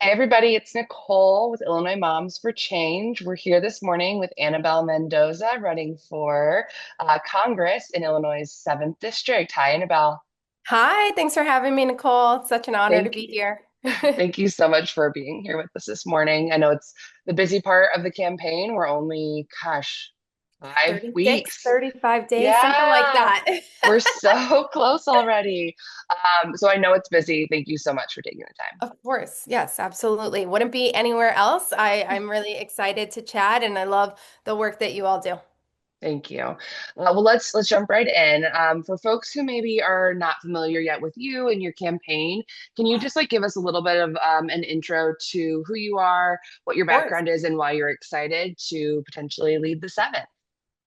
Hey everybody, it's Nicole with Illinois Moms for Change. We're here this morning with Anabel Mendoza running for Congress in Illinois' 7th District. Hi, Annabelle. Hi, thanks for having me, Nicole. It's such an honor to Thank be here. thank you so much for being here with us this morning. I know it's the busy part of the campaign. We're only, gosh, 5 weeks. 35 days, something like Yeah, that. we're so close already. So I know it's busy. Thank you so much for taking the time. Of course. Yes, absolutely. Wouldn't be anywhere else. I'm really excited to chat and I love the work that you all do. Thank you. Well, let's jump right in. For folks who maybe are not familiar yet with you and your campaign, can you just like give us a little bit of an intro to who you are, what your Of course. background is, and why you're excited to potentially lead the seventh?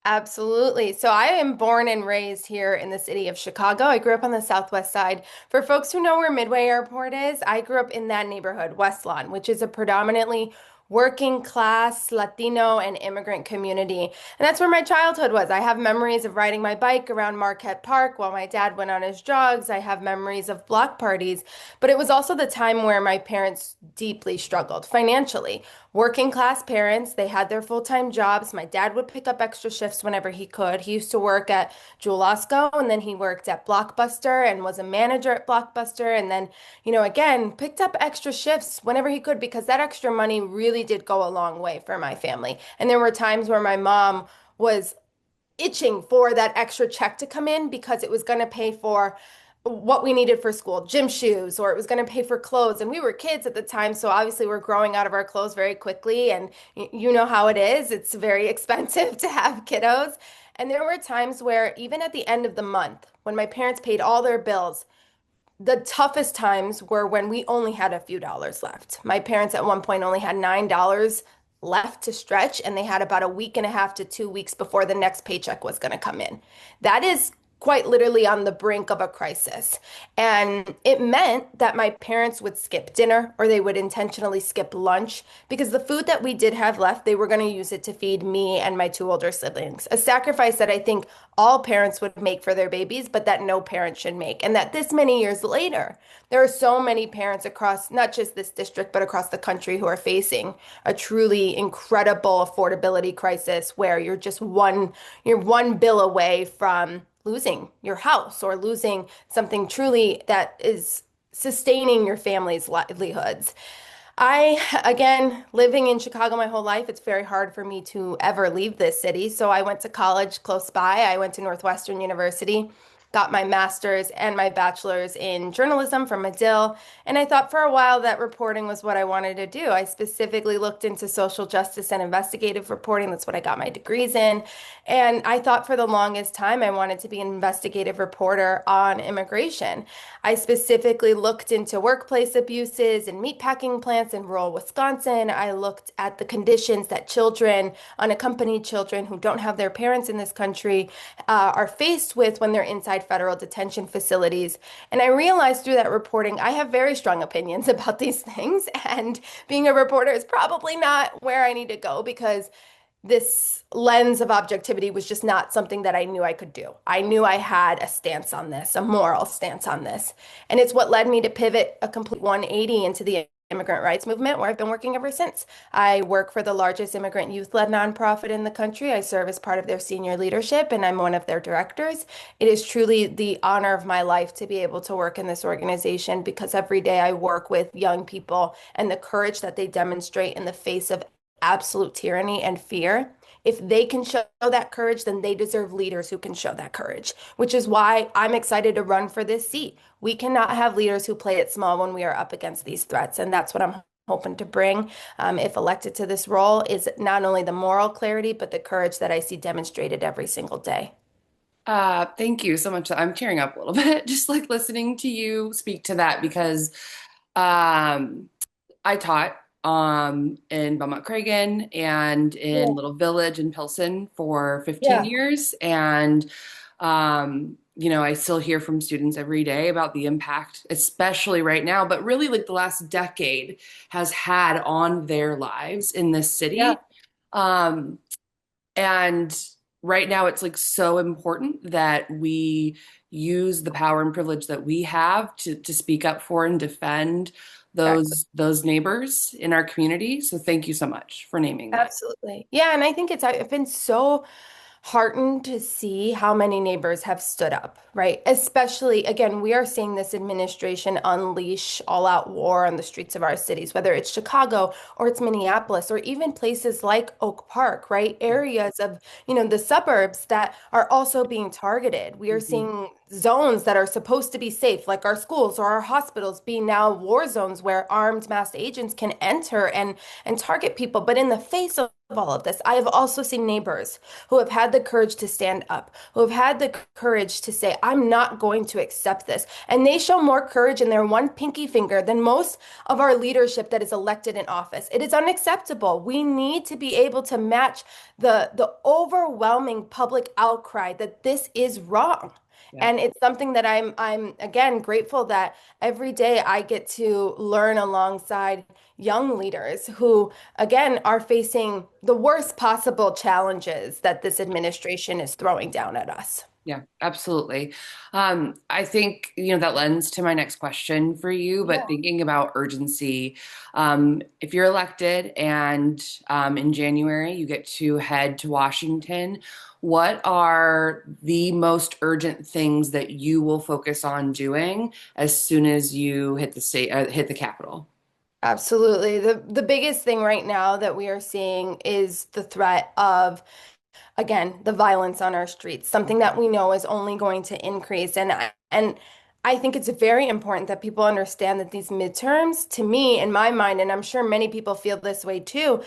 Absolutely. So I am born and raised here in the city of Chicago. I grew up on the southwest side. For folks who know where Midway Airport is, I grew up in that neighborhood, West Lawn, which is a predominantly working class Latino and immigrant community. And that's where my childhood was. I have memories of riding my bike around Marquette Park while my dad went on his jogs. I have memories of block parties, but it was also the time where my parents deeply struggled financially. Working class parents, they had their full-time jobs. My dad would pick up extra shifts whenever he could. He used to work at Jewel Osco and then he worked at Blockbuster and was a manager at Blockbuster and then, again, picked up extra shifts whenever he could because that extra money really did go a long way for my family. And there were times where my mom was itching for that extra check to come in because it was going to pay for what we needed for school, gym shoes, or it was going to pay for clothes. And we were kids at the time, so obviously we're growing out of our clothes very quickly. And you know how it is. It's very expensive to have kiddos. And there were times where even at the end of the month, when my parents paid all their bills, the toughest times were when we only had a few dollars left. My parents at one point only had $9 left to stretch, and they had about a week and a half to 2 weeks before the next paycheck was going to come in. That is quite literally on the brink of a crisis. And it meant that my parents would skip dinner or they would intentionally skip lunch because the food that we did have left, they were going to use it to feed me and my two older siblings. A sacrifice that I think all parents would make for their babies, but that no parent should make. And that this many years later, there are so many parents across not just this district, but across the country who are facing a truly incredible affordability crisis where you're one bill away from losing your house or losing something truly that is sustaining your family's livelihoods. Again, living in Chicago my whole life, it's very hard for me to ever leave this city. So I went to college close by. I went to Northwestern University, got my master's and my bachelor's in journalism from Medill. And I thought for a while that reporting was what I wanted to do. I specifically looked into social justice and investigative reporting. That's what I got my degrees in. And I thought for the longest time I wanted to be an investigative reporter on immigration. I specifically looked into workplace abuses and meatpacking plants in rural Wisconsin. I looked at the conditions that children, unaccompanied children who don't have their parents in this country, are faced with when they're inside federal detention facilities. And I realized through that reporting, I have very strong opinions about these things. And being a reporter is probably not where I need to go because this lens of objectivity was just not something that I knew I could do. I knew I had a stance on this, a moral stance on this. And it's what led me to pivot a complete 180 into the immigrant rights movement, where I've been working ever since. I work for the largest immigrant youth-led nonprofit in the country. I serve as part of their senior leadership, and I'm one of their directors. It is truly the honor of my life to be able to work in this organization because every day I work with young people and the courage that they demonstrate in the face of absolute tyranny and fear. If they can show that courage, then they deserve leaders who can show that courage, which is why I'm excited to run for this seat. We cannot have leaders who play it small when we are up against these threats. And that's what I'm hoping to bring, if elected to this role, is not only the moral clarity, but the courage that I see demonstrated every single day. Thank you so much. I'm tearing up a little bit just like listening to you speak to that because um, I taught in Beaumont Cragen and in Yeah. Little Village in Pilsen for 15 Yeah. years. And, I still hear from students every day about the impact, especially right now, but really like the last decade has had on their lives in this Yeah. city. Um, and right now, it's like so important that we use the power and privilege that we have to speak up for and defend Exactly. those neighbors in our community. So thank you so much for naming that. Absolutely. Yeah, and I think I've been so heartened to see how many neighbors have stood up, right? Especially, again, we are seeing this administration unleash all-out war on the streets of our cities, whether it's Chicago or it's Minneapolis or even places like Oak Park, right? Areas of, the suburbs that are also being targeted. We are Mhm. seeing zones that are supposed to be safe, like our schools or our hospitals, being now war zones where armed masked agents can enter and target people. But in the face of all of this, I have also seen neighbors who have had the courage to stand up, who have had the courage to say, I'm not going to accept this. And they show more courage in their one pinky finger than most of our leadership that is elected in office. It is unacceptable. We need to be able to match the overwhelming public outcry that this is wrong. Yeah. And it's something that I'm again grateful that every day I get to learn alongside young leaders who again are facing the worst possible challenges that this administration is throwing down at us. Yeah, absolutely. I think, that lends to my next question for you, but Yeah. thinking about urgency, if you're elected and in January you get to head to Washington, what are the most urgent things that you will focus on doing as soon as you hit the Capitol? Absolutely. The biggest thing right now that we are seeing is the threat of again, the violence on our streets, something that we know is only going to increase. And I think it's very important that people understand that these midterms, to me, in my mind, and I'm sure many people feel this way too,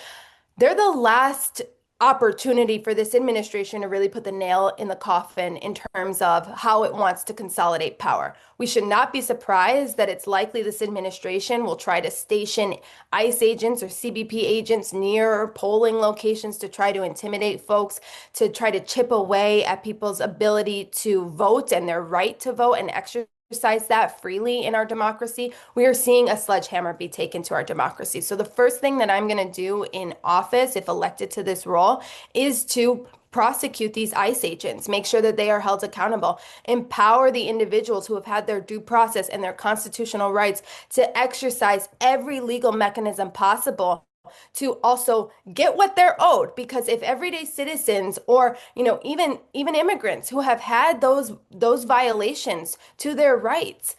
they're the last opportunity for this administration to really put the nail in the coffin in terms of how it wants to consolidate power. We should not be surprised that it's likely this administration will try to station ICE agents or CBP agents near polling locations to try to intimidate folks, to try to chip away at people's ability to vote and their right to vote and exercise that freely in our democracy. We are seeing a sledgehammer be taken to our democracy. So the first thing that I'm going to do in office, if elected to this role, is to prosecute these ICE agents, make sure that they are held accountable, empower the individuals who have had their due process and their constitutional rights to exercise every legal mechanism possible to also get what they're owed, because if everyday citizens or even immigrants who have had those violations to their rights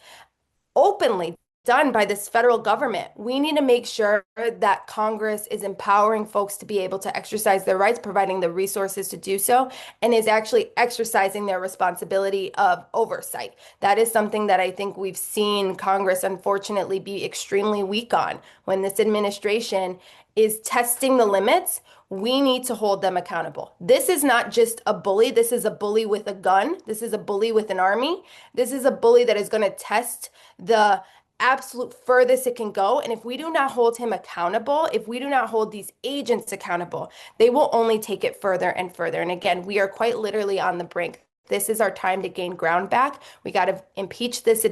openly done by this federal government, we need to make sure that Congress is empowering folks to be able to exercise their rights, providing the resources to do so, and is actually exercising their responsibility of oversight. That is something that I think we've seen Congress unfortunately be extremely weak on. When this administration is testing the limits, we need to hold them accountable. This is not just a bully. This is a bully with a gun. This is a bully with an army. This is a bully that is going to test the absolute furthest it can go. And if we do not hold him accountable, if we do not hold these agents accountable, they will only take it further and further. And again, we are quite literally on the brink. This is our time to gain ground back. We got to impeach this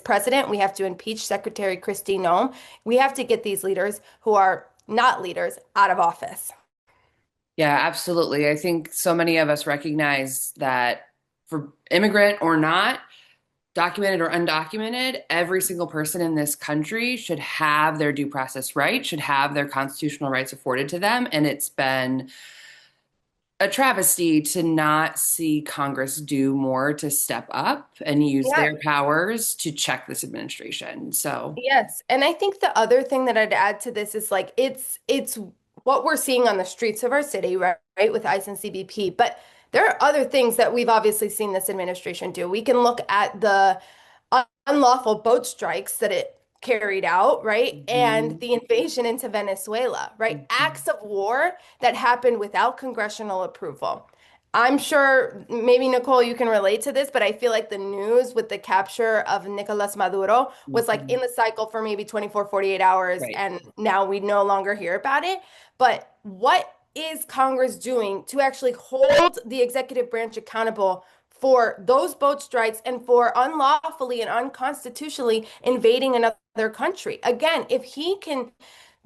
president. We have to impeach Secretary Kristi Noem. We have to get these leaders who are not leaders out of office. Yeah, absolutely. I think so many of us recognize that for immigrant or not, documented or undocumented, every single person in this country should have their due process right, should have their constitutional rights afforded to them. And it's been a travesty to not see Congress do more to step up and use Yeah. their powers to check this administration. So, Yes, and I think the other thing that I'd add to this is like it's what we're seeing on the streets of our city, right, right, with ICE and CBP. But there are other things that we've obviously seen this administration do. We can look at the unlawful boat strikes that it carried out, right? And mhm, the invasion into Venezuela, right? mhm, Acts of war that happened without congressional approval. I'm sure maybe Nicole, you can relate to this, but I feel like the news with the capture of Nicolas Maduro was like mhm. in the cycle for maybe 24, 48 hours, Right. and now we no longer hear about it. But what is Congress doing to actually hold the executive branch accountable for those boat strikes and for unlawfully and unconstitutionally invading another country? Again, if he can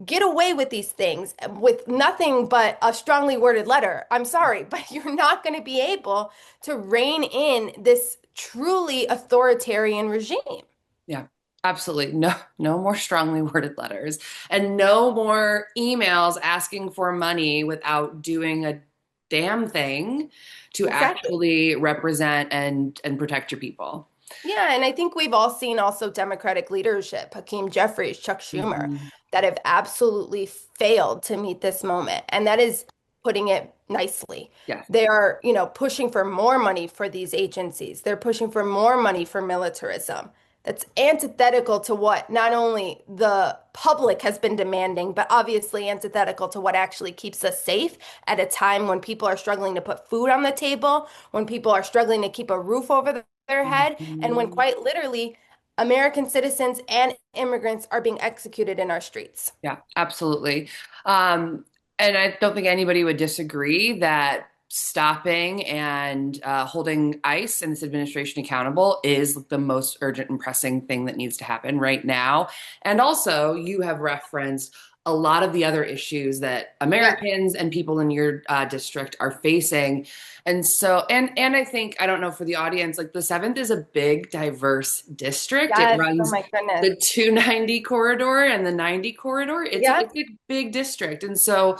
get away with these things with nothing but a strongly worded letter, I'm sorry, but you're not going to be able to rein in this truly authoritarian regime. Yeah. Absolutely. No, no more strongly worded letters and no more emails asking for money without doing a damn thing to Exactly. actually represent and protect your people. Yeah, and I think we've all seen also Democratic leadership, Hakeem Jeffries, Chuck Schumer, Mhm. that have absolutely failed to meet this moment. And that is putting it nicely. Yes. They are, pushing for more money for these agencies. They're pushing for more money for militarism. That's antithetical to what not only the public has been demanding, but obviously antithetical to what actually keeps us safe at a time when people are struggling to put food on the table, when people are struggling to keep a roof over their head, and when Mhm. quite literally American citizens and immigrants are being executed in our streets. Yeah, absolutely. Um, and I don't think anybody would disagree that stopping and holding ICE and this administration accountable is the most urgent and pressing thing that needs to happen right now. And also, you have referenced a lot of the other issues that Yeah. Americans and people in your district are facing. And so, and I think, I don't know for the audience, like the seventh is a big, diverse district. It Yes. Oh runs my goodness. the 290 corridor and the 90 corridor. Yeah. It's a big district. And so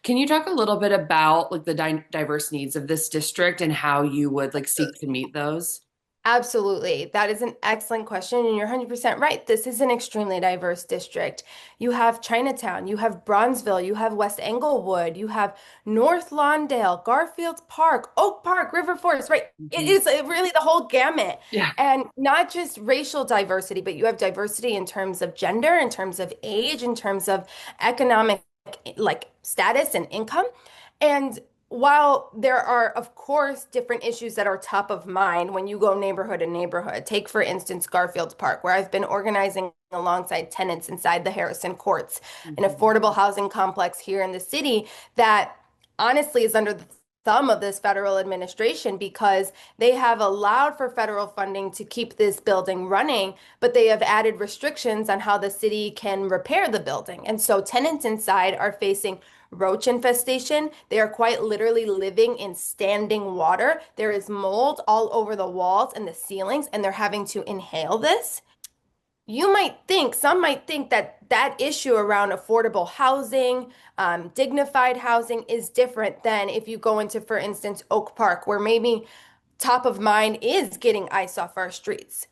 can you talk a little bit about like the diverse needs of this district and how you would like seek to meet those? Absolutely. That is an excellent question. And you're 100% right. This is an extremely diverse district. You have Chinatown, you have Bronzeville, you have West Englewood, you have North Lawndale, Garfield Park, Oak Park, River Forest, right? It Mhm. is really the whole gamut. Yeah. And not just racial diversity, but you have diversity in terms of gender, in terms of age, in terms of economic like status and income. And while there are, of course, different issues that are top of mind when you go neighborhood to neighborhood, take for instance Garfield Park, where I've been organizing alongside tenants inside the Harrison Courts, an Mhm. affordable housing complex here in the city that honestly is under the thumb of this federal administration because they have allowed for federal funding to keep this building running, but they have added restrictions on how the city can repair the building. And so tenants inside are facing roach infestation. They are quite literally living in standing water. There is mold all over the walls and the ceilings, and they're having to inhale this. Some might think that that issue around affordable housing, dignified housing is different than if you go into, for instance, Oak Park, where maybe top of mind is getting ice off our streets.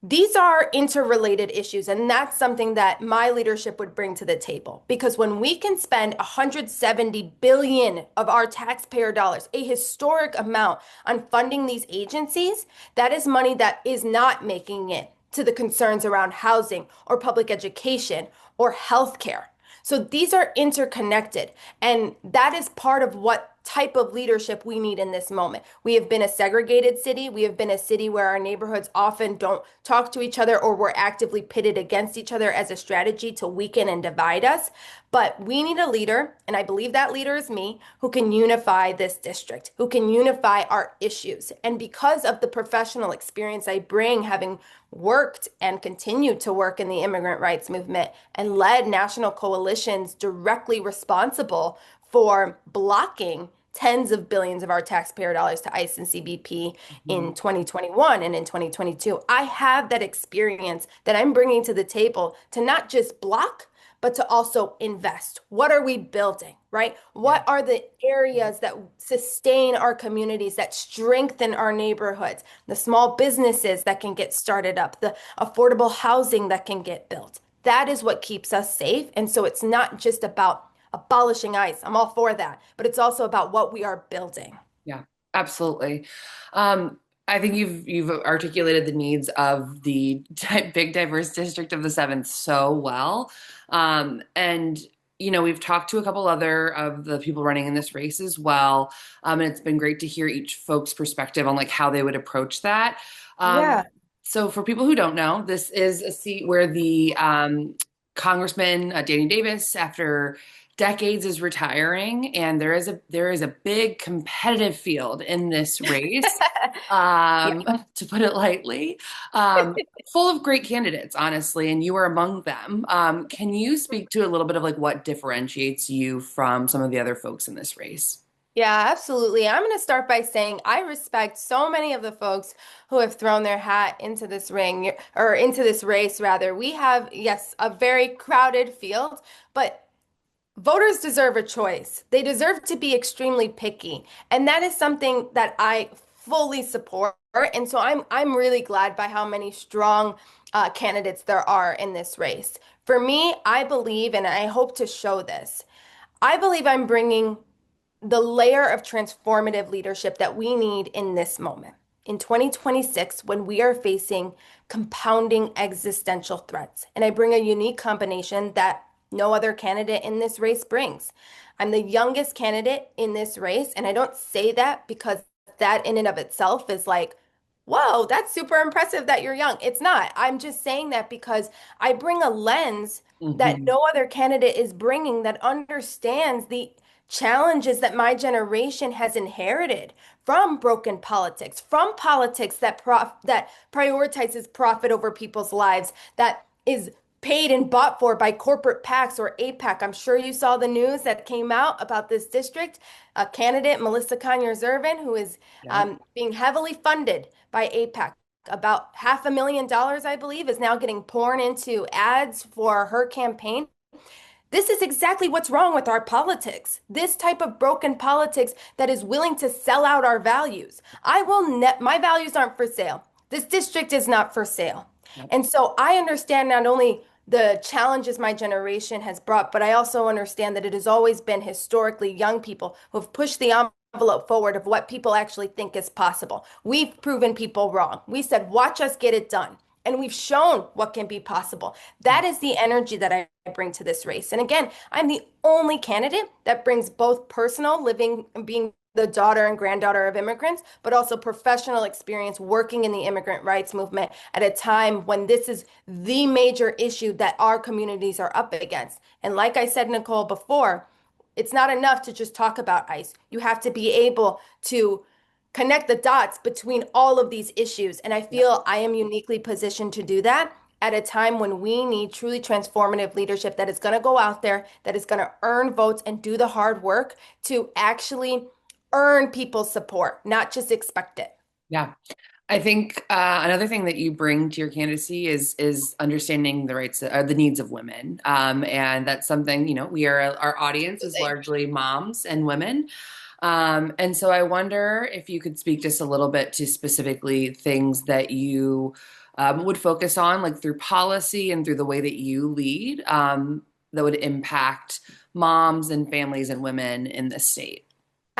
These are interrelated issues, and that's something that my leadership would bring to the table. Because when we can spend 170 billion of our taxpayer dollars, a historic amount, on funding these agencies, that is money that is not making it to the concerns around housing or public education or healthcare. So these are interconnected, and that is part of what type of leadership we need in this moment. We have been a segregated city. We have been a city where our neighborhoods often don't talk to each other or we're actively pitted against each other as a strategy to weaken and divide us. But we need a leader, and I believe that leader is me, who can unify this district, who can unify our issues. And because of the professional experience I bring, having worked and continued to work in the immigrant rights movement and led national coalitions directly responsible for blocking tens of billions of our taxpayer dollars to ICE and CBP Mhm. in 2021 and in 2022. I have that experience that I'm bringing to the table to not just block, but to also invest. What are we building, right? Yeah. What are the areas that sustain our communities, that strengthen our neighborhoods, the small businesses that can get started up, the affordable housing that can get built? That is what keeps us safe. And so it's not just about abolishing ICE. I'm all for that. But it's also about what we are building. Yeah, absolutely. Um, I think you've articulated the needs of the big diverse district of the seventh so well. And we've talked to a couple other of the people running in this race as well. And it's been great to hear each folks' perspective on like how they would approach that. Um, Yeah. so for people who don't know, this is a seat where the Congressman Danny Davis, after decades, is retiring, and there is a big competitive field in this race, Yeah. to put it lightly, full of great candidates, honestly, and you are among them. Can you speak to a little bit of like what differentiates you from some of the other folks in this race? Yeah, absolutely. I'm going to start by saying I respect so many of the folks who have thrown their hat into this ring or into this race, rather. We have, yes, a very crowded field, but voters deserve a choice. They deserve to be extremely picky. And that is something that I fully support. And so I'm really glad by how many strong candidates there are in this race. For me, I believe, and I hope to show this, I believe I'm bringing the layer of transformative leadership that we need in this moment. In 2026, when we are facing compounding existential threats. And I bring a unique combination that no other candidate in this race brings. I'm the youngest candidate in this race, and I don't say that because that in and of itself is like, whoa, that's super impressive that you're young. It's not. I'm just saying that because I bring a lens that Hmm. no other candidate is bringing that understands the challenges that my generation has inherited from broken politics, from politics that prioritizes profit over people's lives, that is paid and bought for by corporate PACs or APAC. I'm sure you saw the news that came out about this district, a candidate, Melissa Conyers-Ervin, who is Yep. being heavily funded by APAC. About $500,000, I believe, is now getting poured into ads for her campaign. This is exactly what's wrong with our politics. This type of broken politics that is willing to sell out our values. My values aren't for sale. This district is not for sale. Yep. And so I understand not only the challenges my generation has brought, but I also understand that it has always been historically young people who have pushed the envelope forward of what people actually think is possible. We've proven people wrong. We said, watch us get it done. And we've shown what can be possible. That is the energy that I bring to this race. And again, I'm the only candidate that brings both personal living and being the daughter and granddaughter of immigrants, but also professional experience working in the immigrant rights movement at a time when this is the major issue that our communities are up against. And like I said, Nicole, before, it's not enough to just talk about ICE. You have to be able to connect the dots between all of these issues. And I Yep. feel I am uniquely positioned to do that at a time when we need truly transformative leadership that is going to go out there, that is going to earn votes and do the hard work to actually earn people's support, not just expect it. Yeah. I think another thing that you bring to your candidacy is understanding the rights the needs of women, and that's something we are our audience is Absolutely. largely moms and women, and so I wonder if you could speak just a little bit to specifically things that you would focus on, like through policy and through the way that you lead, that would impact moms and families and women in the state.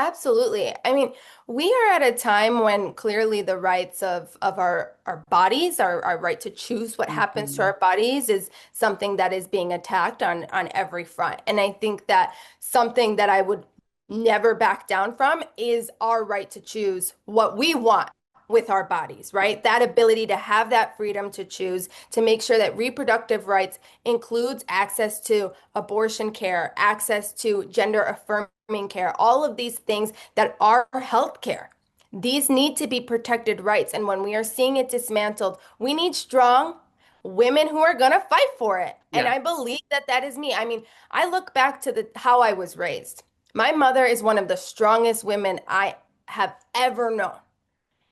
Absolutely. I mean, we are at a time when clearly the rights of our bodies, our right to choose what happens to Mhm. our bodies is something that is being attacked on every front. And I think that something that I would never back down from is our right to choose what we want with our bodies, right? That ability to have that freedom to choose, to make sure that reproductive rights includes access to abortion care, access to gender affirming care, all of these things that are health care. These need to be protected rights. And when we are seeing it dismantled, we need strong women who are going to fight for it. And Yeah. I believe that that is me. I mean, I look back to the how I was raised. My mother is one of the strongest women I have ever known.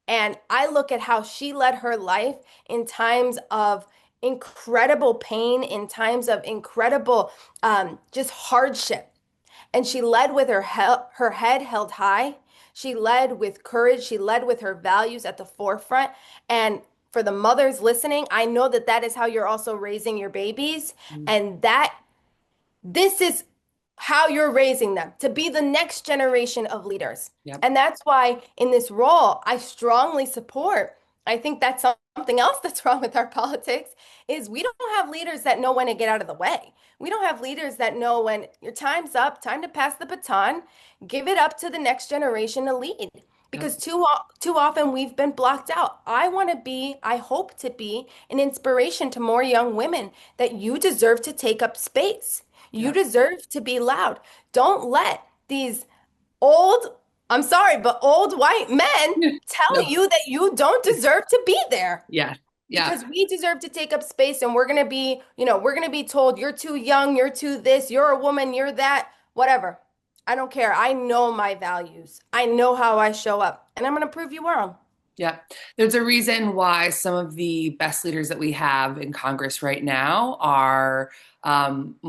And I look at how she led her life in times of incredible pain, in times of incredible just hardship. And she led with her head held high. She led with courage. She led with her values at the forefront. And for the mothers listening, I know that that is how you're also raising your babies. And that this is how you're raising them to be the next generation of leaders. Yep. And that's why in this role, I strongly support. I think that's something else that's wrong with our politics is we don't have leaders that know when to get out of the way. We don't have leaders that know when your time's up, time to pass the baton, give it up to the next generation to lead. Yep. Because too often we've been blocked out. I hope to be an inspiration to more young women that you deserve to take up space. You Yep. deserve to be loud. Don't let these old, I'm sorry, but old white men tell No. you that you don't deserve to be there Yeah. Yeah. because we deserve to take up space and we're going to be, we're going to be told you're too young, you're too this, you're a woman, you're that, whatever. I don't care. I know my values. I know how I show up, and I'm going to prove you wrong. Yeah. There's a reason why some of the best leaders that we have in Congress right now are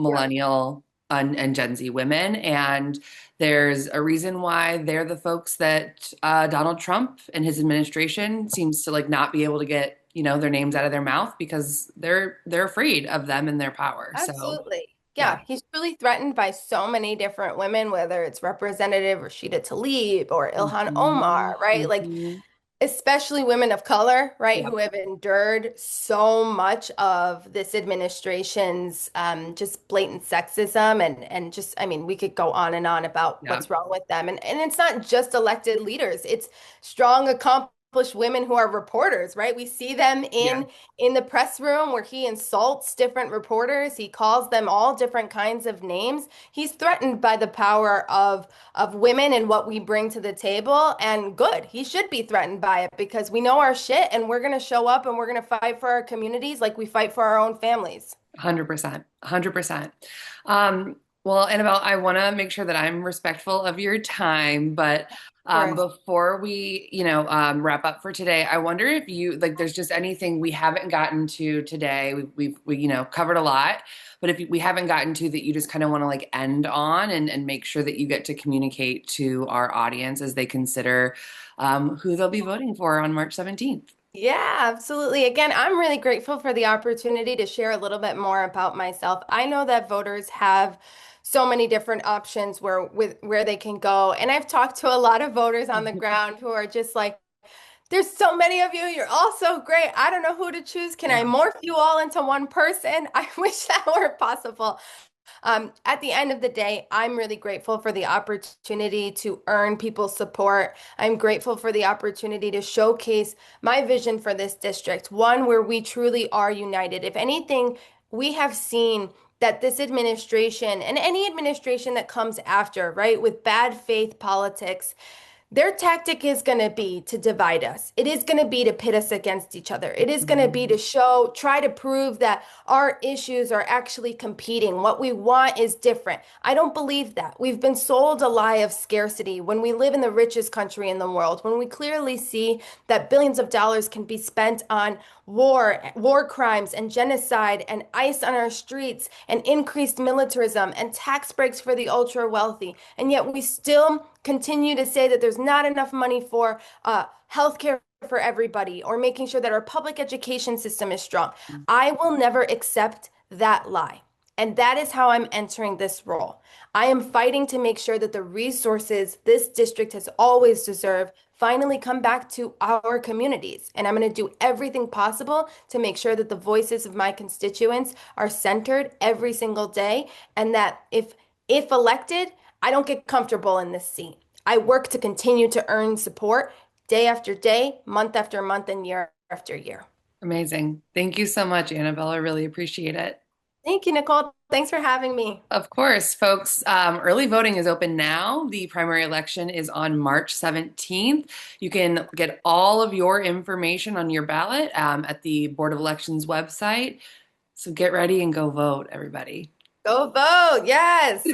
Yeah. millennial and Gen Z women. And there's a reason why they're the folks that Donald Trump and his administration seems to like not be able to get, their names out of their mouth because they're afraid of them and their power. So Absolutely. yeah. Yeah, he's truly threatened by so many different women, whether it's Representative Rashida Tlaib or Ilhan Mhm, Omar, right? Like, mhm. especially women of color, right, who Yep, have endured so much of this administration's just blatant sexism and just, I mean, we could go on and on about yeah, what's wrong with them. And it's not just elected leaders, it's strong, accomplished women who are reporters, right? We see them yeah. in the press room where he insults different reporters. He calls them all different kinds of names. He's threatened by the power of women and what we bring to the table. And good, he should be threatened by it because we know our shit and we're going to show up and we're going to fight for our communities like we fight for our own families. 100%. 100%. Well, Annabelle, I want to make sure that I'm respectful of your time, but Of course. before we, wrap up for today, I wonder if there's just anything we haven't gotten to today. Covered a lot, but if we haven't gotten to that you just kind of want to like end on and make sure that you get to communicate to our audience as they consider who they'll be voting for on March 17th. Yeah, absolutely. Again, I'm really grateful for the opportunity to share a little bit more about myself. I know that voters have so many different options where they can go. And I've talked to a lot of voters on the ground who are just like, there's so many of you. You're all so great. I don't know who to choose. Can I Yeah, morph you all into one person? I wish that were possible. At the end of the day, I'm really grateful for the opportunity to earn people's support. I'm grateful for the opportunity to showcase my vision for this district, one where we truly are united. If anything, we have seen that this administration and any administration that comes after, right, with bad faith politics, their tactic is going to be to divide us. It is going to be to pit us against each other. It is going to be to mhm, try to prove that our issues are actually competing. What we want is different. I don't believe that. We've been sold a lie of scarcity when we live in the richest country in the world, when we clearly see that billions of dollars can be spent on war crimes and genocide and ICE on our streets and increased militarism and tax breaks for the ultra wealthy. And yet we still continue to say that there's not enough money for healthcare for everybody or making sure that our public education system is strong. I will never accept that lie. And that is how I'm entering this role. I am fighting to make sure that the resources this district has always deserved finally come back to our communities. And I'm going to do everything possible to make sure that the voices of my constituents are centered every single day and that if elected, I don't get comfortable in this seat. I work to continue to earn support day after day, month after month, and year after year. amazing. Thank you so much, Annabelle. I really appreciate it. Thank you, Nicole. Thanks for having me. Of course, folks. Early voting is open now. The primary election is on March 17th. You can get all of your information on your ballot at the Board of Elections website. So get ready and go vote, everybody. Go vote. Yes.